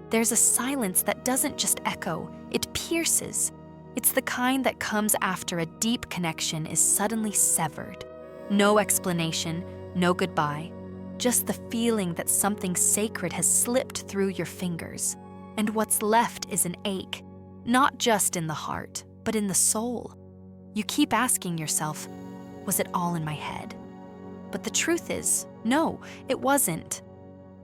There's a silence that doesn't just echo, it pierces. It's the kind that comes after a deep connection is suddenly severed. No explanation, no goodbye, just the feeling that something sacred has slipped through your fingers. And what's left is an ache, not just in the heart, but in the soul. You keep asking yourself, was it all in my head? But the truth is, no, it wasn't.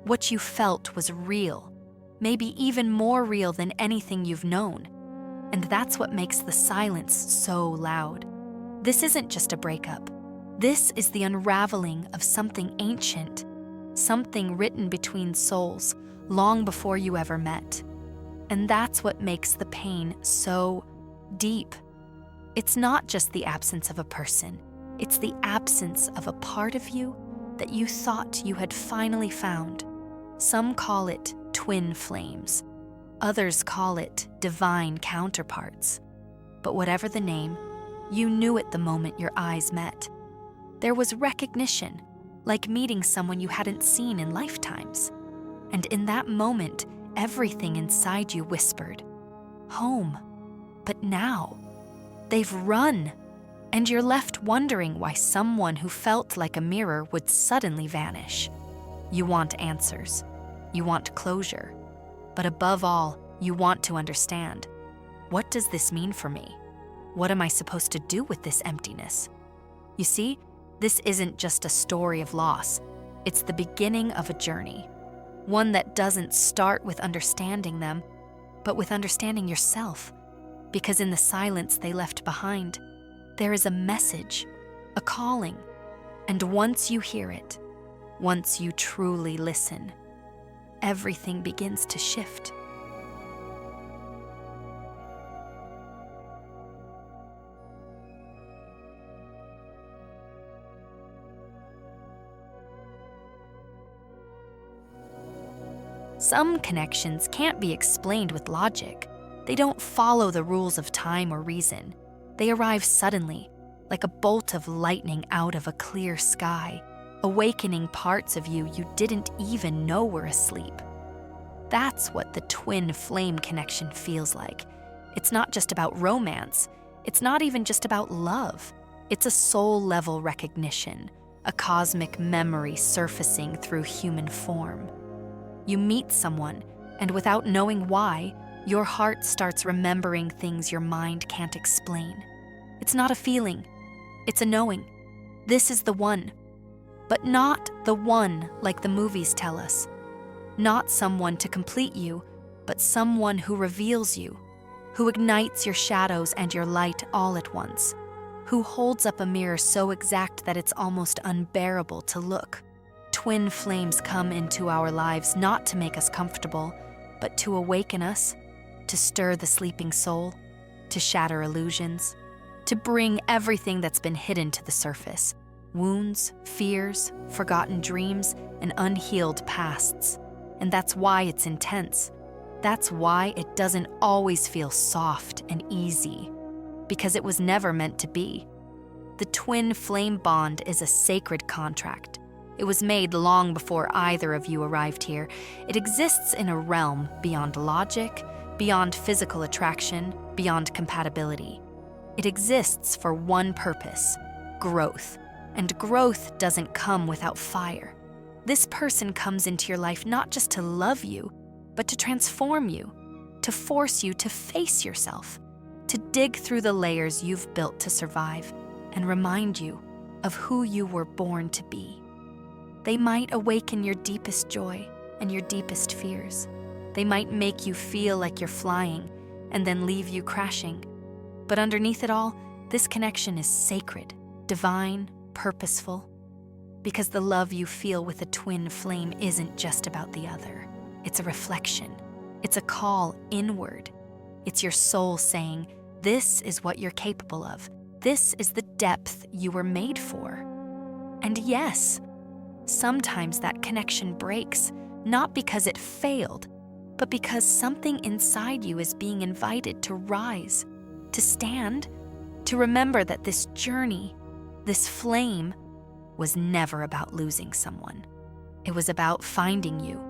What you felt was real, maybe even more real than anything you've known. And that's what makes the silence so loud. This isn't just a breakup. This is the unraveling of something ancient, something written between souls long before you ever met. And that's what makes the pain so deep. It's not just the absence of a person, it's the absence of a part of you that you thought you had finally found. Some call it twin flames. Others call it divine counterparts. But whatever the name, you knew it the moment your eyes met. There was recognition, like meeting someone you hadn't seen in lifetimes. And in that moment, everything inside you whispered, home. But now, they've run, and you're left wondering why someone who felt like a mirror would suddenly vanish. You want answers. You want closure. But above all, you want to understand. What does this mean for me? What am I supposed to do with this emptiness? You see, this isn't just a story of loss. It's the beginning of a journey. One that doesn't start with understanding them, but with understanding yourself. Because in the silence they left behind, there is a message, a calling. And once you hear it, once you truly listen, everything begins to shift. Some connections can't be explained with logic. They don't follow the rules of time or reason. They arrive suddenly, like a bolt of lightning out of a clear sky, awakening parts of you you didn't even know were asleep. That's what the twin flame connection feels like. It's not just about romance. It's not even just about love. It's a soul-level recognition, a cosmic memory surfacing through human form. You meet someone, and without knowing why, your heart starts remembering things your mind can't explain. It's not a feeling, it's a knowing. This is the one. But not the one like the movies tell us. Not someone to complete you, but someone who reveals you, who ignites your shadows and your light all at once, who holds up a mirror so exact that it's almost unbearable to look. Twin flames come into our lives not to make us comfortable, but to awaken us, to stir the sleeping soul, to shatter illusions, to bring everything that's been hidden to the surface. Wounds, fears, forgotten dreams, and unhealed pasts. And that's why it's intense. That's why it doesn't always feel soft and easy, because it was never meant to be. The twin flame bond is a sacred contract. It was made long before either of you arrived here. It exists in a realm beyond logic, beyond physical attraction, beyond compatibility. It exists for one purpose: growth. And growth doesn't come without fire. This person comes into your life not just to love you, but to transform you, to force you to face yourself, to dig through the layers you've built to survive, and remind you of who you were born to be. They might awaken your deepest joy and your deepest fears. They might make you feel like you're flying and then leave you crashing. But underneath it all, this connection is sacred, divine, purposeful, because the love you feel with a twin flame isn't just about the other. It's a reflection. It's a call inward. It's your soul saying, this is what you're capable of. This is the depth you were made for. And yes, sometimes that connection breaks, not because it failed, but because something inside you is being invited to rise, to stand, to remember that this journey, this flame, was never about losing someone. It was about finding you.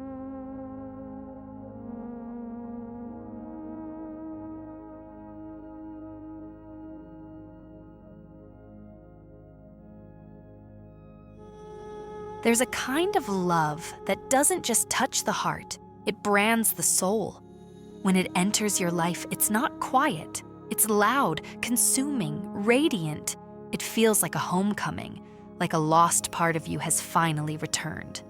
There's a kind of love that doesn't just touch the heart, it brands the soul. When it enters your life, it's not quiet. It's loud, consuming, radiant. It feels like a homecoming, like a lost part of you has finally returned.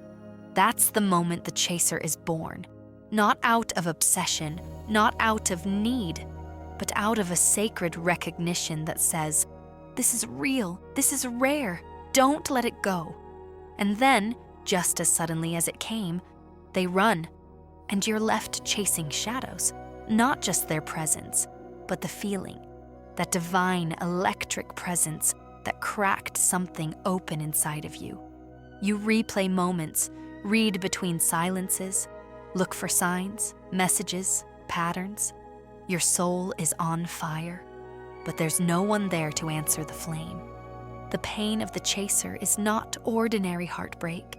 That's the moment the chaser is born. Not out of obsession, not out of need, but out of a sacred recognition that says, "This is real, this is rare, don't let it go." And then, just as suddenly as it came, they run, and you're left chasing shadows, not just their presence, but the feeling, that divine electric presence that cracked something open inside of you. You replay moments, read between silences, look for signs, messages, patterns. Your soul is on fire, but there's no one there to answer the flame. The pain of the chaser is not ordinary heartbreak.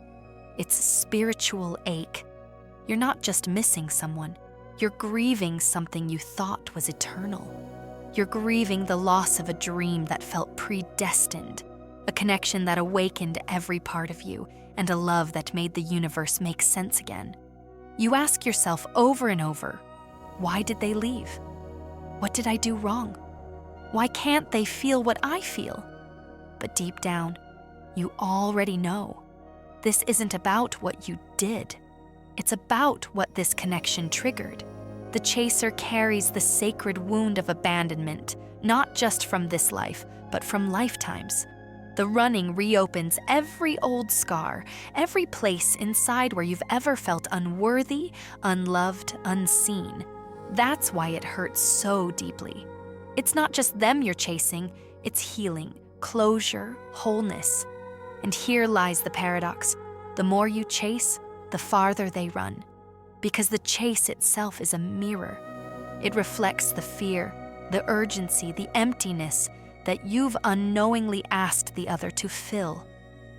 It's spiritual ache. You're not just missing someone, you're grieving something you thought was eternal. You're grieving the loss of a dream that felt predestined, a connection that awakened every part of you, and a love that made the universe make sense again. You ask yourself over and over, why did they leave? What did I do wrong? Why can't they feel what I feel? But deep down, you already know. This isn't about what you did. It's about what this connection triggered. The chaser carries the sacred wound of abandonment, not just from this life, but from lifetimes. The running reopens every old scar, every place inside where you've ever felt unworthy, unloved, unseen. That's why it hurts so deeply. It's not just them you're chasing, it's healing, closure, wholeness. And here lies the paradox. The more you chase, the farther they run. Because the chase itself is a mirror. It reflects the fear, the urgency, the emptiness that you've unknowingly asked the other to fill.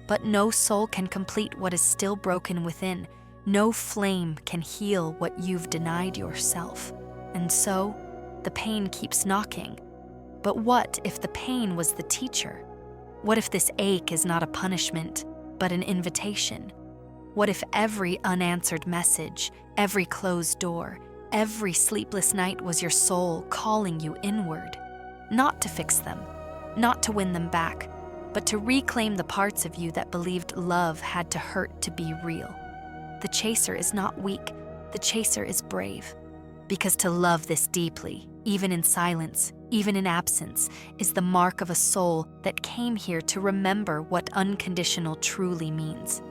But no soul can complete what is still broken within. No flame can heal what you've denied yourself. And so, the pain keeps knocking. But what if the pain was the teacher? What if this ache is not a punishment, but an invitation? What if every unanswered message, every closed door, every sleepless night was your soul calling you inward? Not to fix them, not to win them back, but to reclaim the parts of you that believed love had to hurt to be real. The chaser is not weak, the chaser is brave. Because to love this deeply, even in silence, even in absence, is the mark of a soul that came here to remember what unconditional truly means.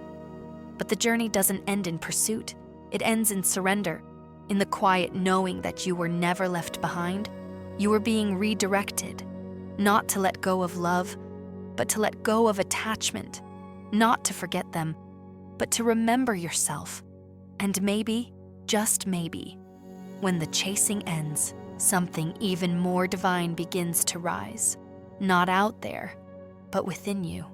But the journey doesn't end in pursuit. It ends in surrender, in the quiet knowing that you were never left behind. You were being redirected, not to let go of love, but to let go of attachment, not to forget them, but to remember yourself. And maybe, just maybe, when the chasing ends, something even more divine begins to rise, not out there, but within you.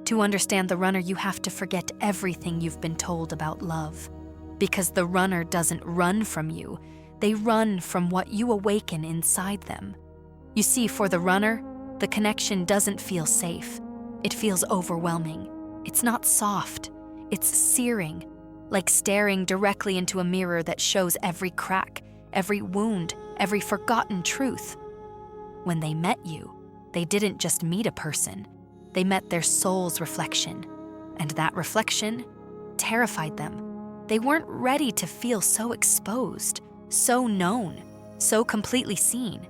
To understand the runner, you have to forget everything you've been told about love. Because the runner doesn't run from you, they run from what you awaken inside them. You see, for the runner, the connection doesn't feel safe. It feels overwhelming. It's not soft. It's searing, like staring directly into a mirror that shows every crack, every wound, every forgotten truth. When they met you, they didn't just meet a person. They met their soul's reflection. And that reflection terrified them. They weren't ready to feel so exposed, so known, so completely seen.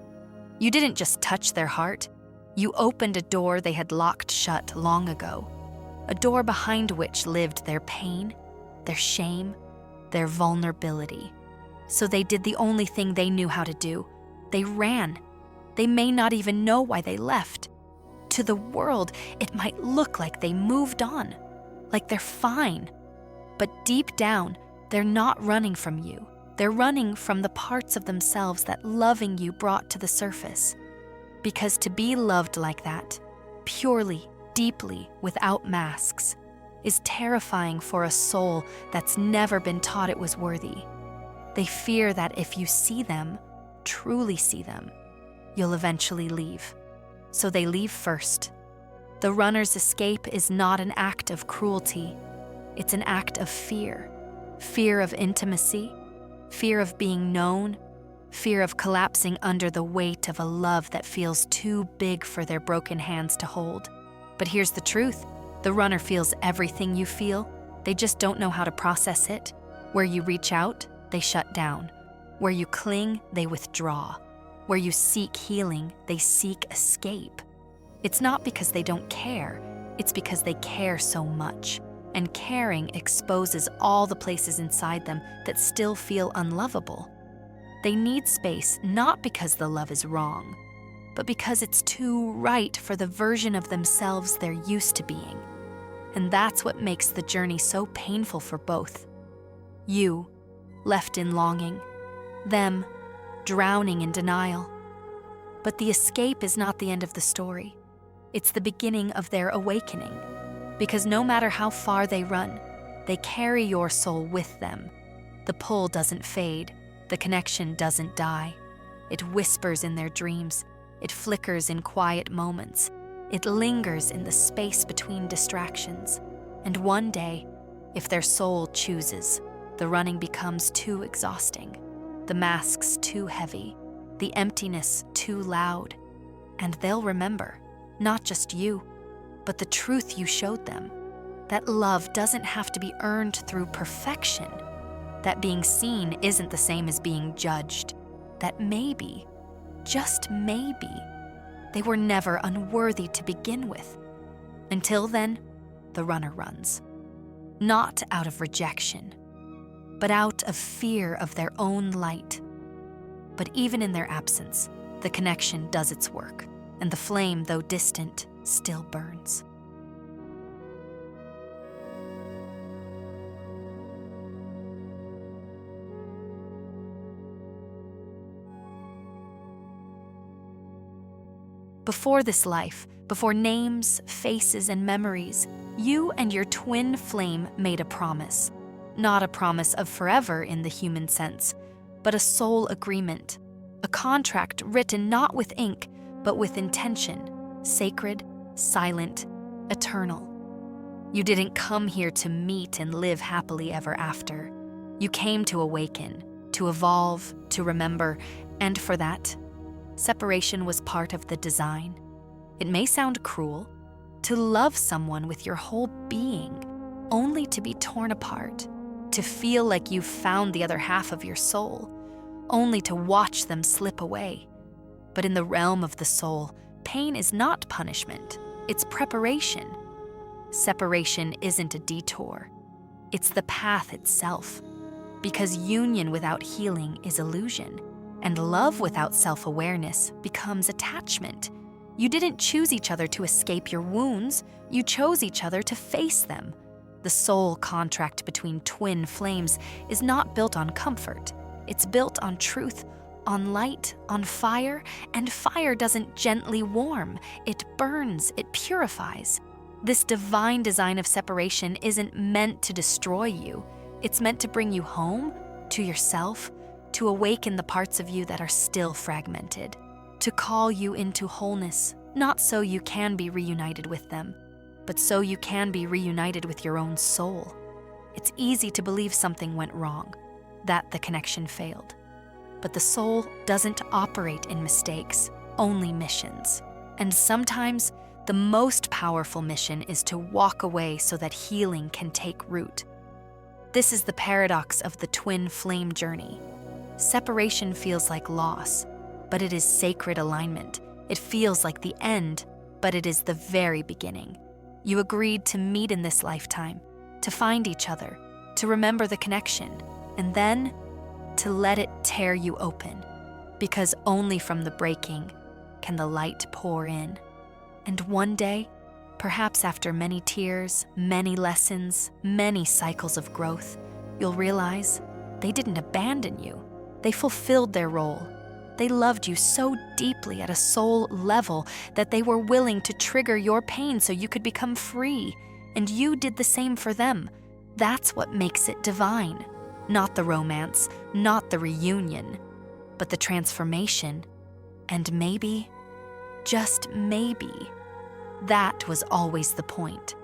You didn't just touch their heart. You opened a door they had locked shut long ago. A door behind which lived their pain, their shame, their vulnerability. So they did the only thing they knew how to do. They ran. They may not even know why they left. To the world, it might look like they moved on, like they're fine. But deep down, they're not running from you. They're running from the parts of themselves that loving you brought to the surface. Because to be loved like that, purely, deeply, without masks, is terrifying for a soul that's never been taught it was worthy. They fear that if you see them, truly see them, you'll eventually leave. So they leave first. The runner's escape is not an act of cruelty. It's an act of fear. Fear of intimacy, fear of being known, fear of collapsing under the weight of a love that feels too big for their broken hands to hold. But here's the truth. The runner feels everything you feel. They just don't know how to process it. Where you reach out, they shut down. Where you cling, they withdraw. Where you seek healing, they seek escape. It's not because they don't care. It's because they care so much. And caring exposes all the places inside them that still feel unlovable. They need space not because the love is wrong, but because it's too right for the version of themselves they're used to being. And that's what makes the journey so painful for both. You, left in longing. Them, drowning in denial. But the escape is not the end of the story. It's the beginning of their awakening. Because no matter how far they run, they carry your soul with them. The pull doesn't fade. The connection doesn't die. It whispers in their dreams. It flickers in quiet moments. It lingers in the space between distractions. And one day, if their soul chooses, the running becomes too exhausting, the masks too heavy, the emptiness too loud. And they'll remember, not just you, but the truth you showed them, that love doesn't have to be earned through perfection, that being seen isn't the same as being judged, that maybe, just maybe, they were never unworthy to begin with. Until then, the runner runs, not out of rejection, but out of fear of their own light. But even in their absence, the connection does its work, and the flame, though distant, still burns. Before this life, before names, faces, and memories, you and your twin flame made a promise. Not a promise of forever in the human sense, but a soul agreement, a contract written not with ink, but with intention, sacred, silent, eternal. You didn't come here to meet and live happily ever after. You came to awaken, to evolve, to remember, and for that, separation was part of the design. It may sound cruel, to love someone with your whole being, only to be torn apart, to feel like you've found the other half of your soul, only to watch them slip away. But in the realm of the soul, pain is not punishment, it's preparation. Separation isn't a detour, it's the path itself. Because union without healing is illusion, and love without self-awareness becomes attachment. You didn't choose each other to escape your wounds, you chose each other to face them. The soul contract between twin flames is not built on comfort. It's built on truth, on light, on fire, and fire doesn't gently warm. It burns, it purifies. This divine design of separation isn't meant to destroy you. It's meant to bring you home, to yourself, to awaken the parts of you that are still fragmented, to call you into wholeness, not so you can be reunited with them, but so you can be reunited with your own soul. It's easy to believe something went wrong, that the connection failed. But the soul doesn't operate in mistakes, only missions. And sometimes, the most powerful mission is to walk away so that healing can take root. This is the paradox of the twin flame journey. Separation feels like loss, but it is sacred alignment. It feels like the end, but it is the very beginning. You agreed to meet in this lifetime, to find each other, to remember the connection, and then to let it tear you open, because only from the breaking can the light pour in. And one day, perhaps after many tears, many lessons, many cycles of growth, you'll realize they didn't abandon you. They fulfilled their role. They loved you so deeply at a soul level that they were willing to trigger your pain so you could become free. and you did the same for them. That's what makes it divine. Not the romance, not the reunion, but the transformation. And maybe, just maybe, that was always the point.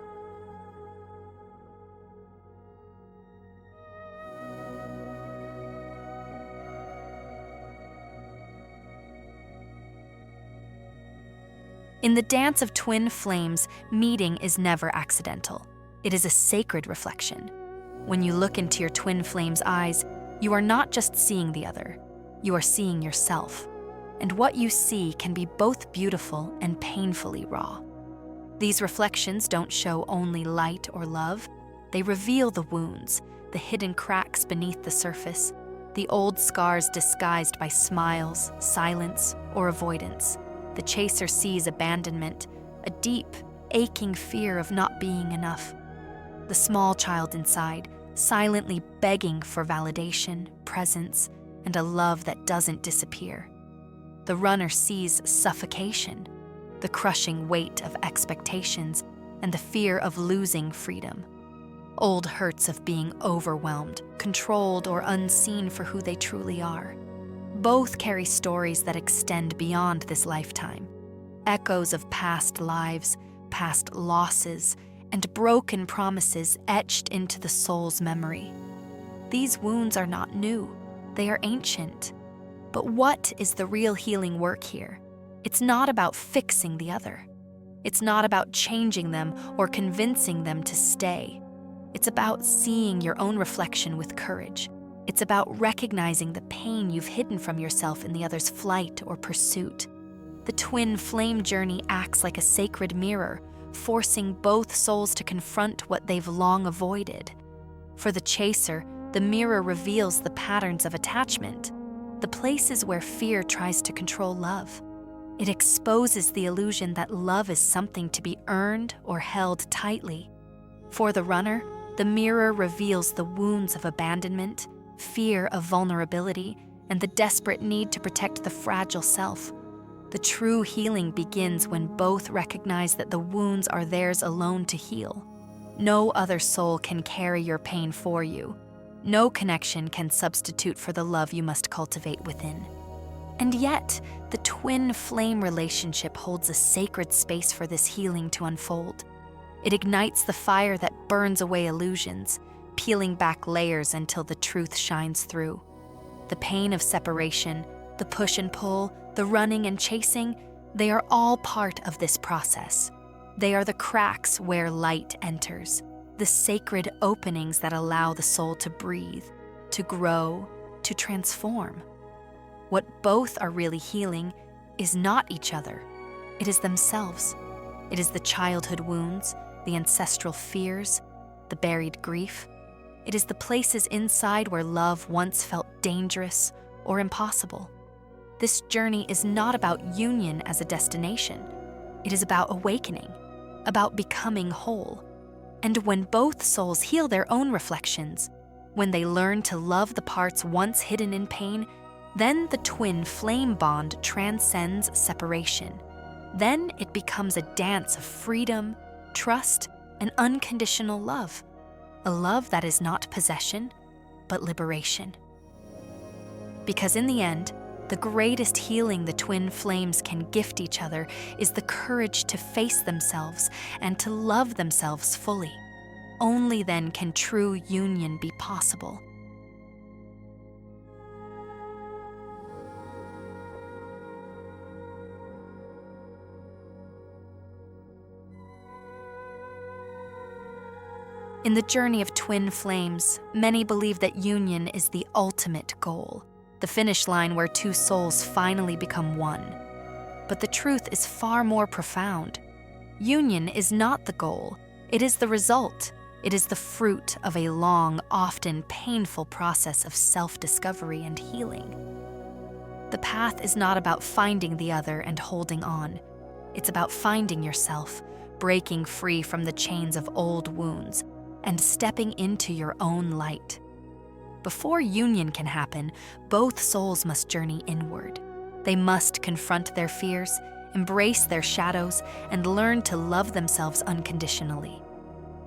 In the dance of twin flames, meeting is never accidental. It is a sacred reflection. When you look into your twin flame's eyes, you are not just seeing the other, you are seeing yourself. And what you see can be both beautiful and painfully raw. These reflections don't show only light or love, they reveal the wounds, the hidden cracks beneath the surface, the old scars disguised by smiles, silence, or avoidance. The chaser sees abandonment, a deep, aching fear of not being enough. The small child inside, silently begging for validation, presence, and a love that doesn't disappear. The runner sees suffocation, the crushing weight of expectations, and the fear of losing freedom. Old hurts of being overwhelmed, controlled, or unseen for who they truly are. Both carry stories that extend beyond this lifetime. Echoes of past lives, past losses, and broken promises etched into the soul's memory. These wounds are not new, they are ancient. But what is the real healing work here? It's not about fixing the other. It's not about changing them or convincing them to stay. It's about seeing your own reflection with courage. It's about recognizing the pain you've hidden from yourself in the other's flight or pursuit. The twin flame journey acts like a sacred mirror, forcing both souls to confront what they've long avoided. For the chaser, the mirror reveals the patterns of attachment, the places where fear tries to control love. It exposes the illusion that love is something to be earned or held tightly. For the runner, the mirror reveals the wounds of abandonment, fear of vulnerability, and the desperate need to protect the fragile self. The true healing begins when both recognize that the wounds are theirs alone to heal. No other soul can carry your pain for you. No connection can substitute for the love you must cultivate within. And yet, the twin flame relationship holds a sacred space for this healing to unfold. It ignites the fire that burns away illusions, peeling back layers until the truth shines through. The pain of separation, the push and pull, the running and chasing, they are all part of this process. They are the cracks where light enters, the sacred openings that allow the soul to breathe, to grow, to transform. What both are really healing is not each other. It is themselves. It is the childhood wounds, the ancestral fears, the buried grief. It is the places inside where love once felt dangerous or impossible. This journey is not about union as a destination. It is about awakening, about becoming whole. And when both souls heal their own reflections, when they learn to love the parts once hidden in pain, then the twin flame bond transcends separation. Then it becomes a dance of freedom, trust, and unconditional love. A love that is not possession, but liberation. Because in the end, the greatest healing the twin flames can gift each other is the courage to face themselves and to love themselves fully. Only then can true union be possible. In the journey of twin flames, many believe that union is the ultimate goal, the finish line where two souls finally become one. But the truth is far more profound. Union is not the goal, it is the result. It is the fruit of a long, often painful process of self-discovery and healing. The path is not about finding the other and holding on. It's about finding yourself, breaking free from the chains of old wounds, and stepping into your own light. Before union can happen, both souls must journey inward. They must confront their fears, embrace their shadows, and learn to love themselves unconditionally.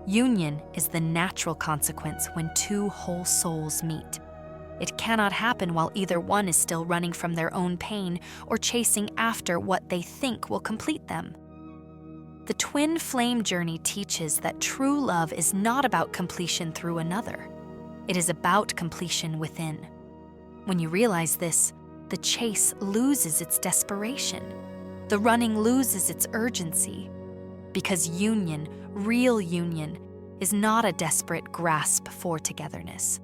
Union is the natural consequence when two whole souls meet. It cannot happen while either one is still running from their own pain or chasing after what they think will complete them. The twin flame journey teaches that true love is not about completion through another. It is about completion within. When you realize this, the chase loses its desperation. The running loses its urgency. Because union, real union, is not a desperate grasp for togetherness.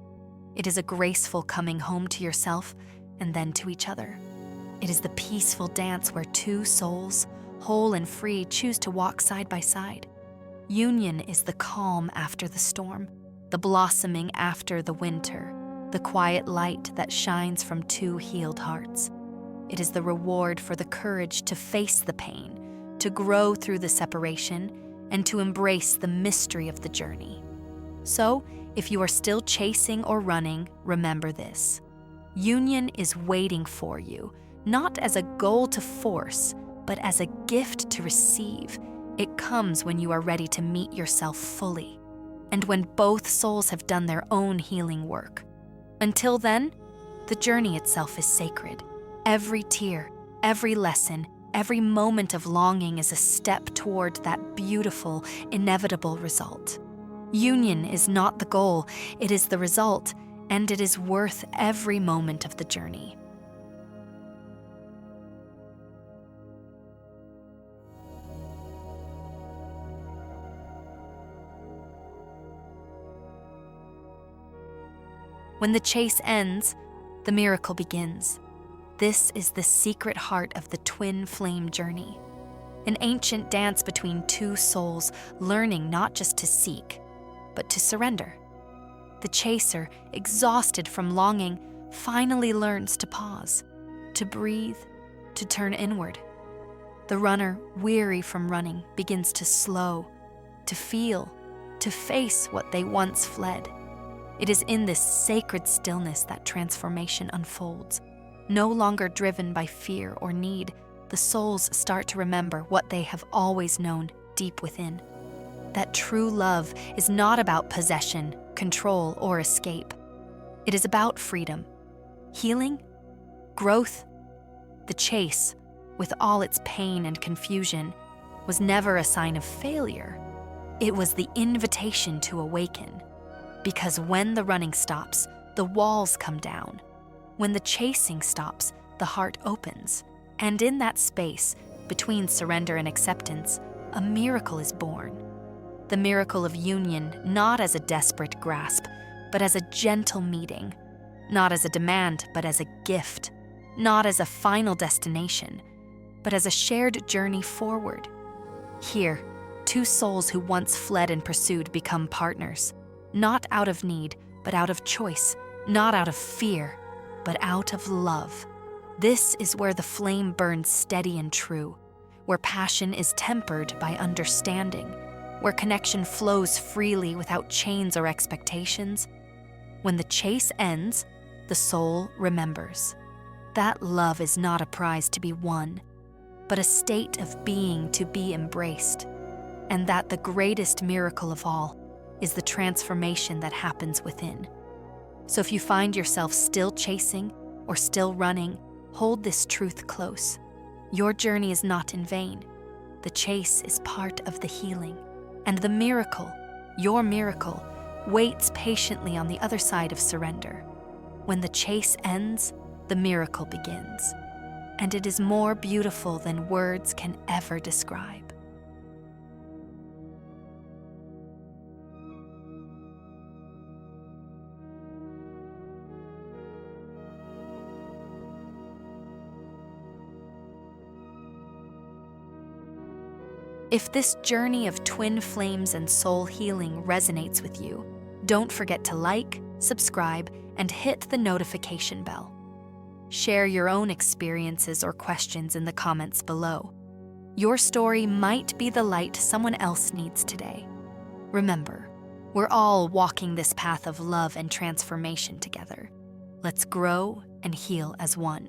It is a graceful coming home to yourself and then to each other. It is the peaceful dance where two souls, whole and free, choose to walk side by side. Union is the calm after the storm, the blossoming after the winter, the quiet light that shines from two healed hearts. It is the reward for the courage to face the pain, to grow through the separation, and to embrace the mystery of the journey. So, if you are still chasing or running, remember this. Union is waiting for you, not as a goal to force, but as a gift to receive. It comes when you are ready to meet yourself fully, and when both souls have done their own healing work. Until then, the journey itself is sacred. Every tear, every lesson, every moment of longing is a step toward that beautiful, inevitable result. Union is not the goal, it is the result, and it is worth every moment of the journey. When the chase ends, the miracle begins. This is the secret heart of the twin flame journey, an ancient dance between two souls learning not just to seek, but to surrender. The chaser, exhausted from longing, finally learns to pause, to breathe, to turn inward. The runner, weary from running, begins to slow, to feel, to face what they once fled. It is in this sacred stillness that transformation unfolds. No longer driven by fear or need, the souls start to remember what they have always known deep within. That true love is not about possession, control, or escape. It is about freedom, healing, growth. The chase, with all its pain and confusion, was never a sign of failure. It was the invitation to awaken. Because when the running stops, the walls come down. When the chasing stops, the heart opens. And in that space, between surrender and acceptance, a miracle is born. The miracle of union, not as a desperate grasp, but as a gentle meeting. Not as a demand, but as a gift. Not as a final destination, but as a shared journey forward. Here, two souls who once fled and pursued become partners. Not out of need, but out of choice. Not out of fear, but out of love. This is where the flame burns steady and true, where passion is tempered by understanding, where connection flows freely without chains or expectations. When the chase ends, the soul remembers. That love is not a prize to be won, but a state of being to be embraced, and that the greatest miracle of all is the transformation that happens within. So if you find yourself still chasing or still running, hold this truth close. Your journey is not in vain. The chase is part of the healing, and the miracle, your miracle, waits patiently on the other side of surrender. When the chase ends, the miracle begins, and it is more beautiful than words can ever describe. If this journey of twin flames and soul healing resonates with you, don't forget to like, subscribe, and hit the notification bell. Share your own experiences or questions in the comments below. Your story might be the light someone else needs today. Remember, we're all walking this path of love and transformation together. Let's grow and heal as one.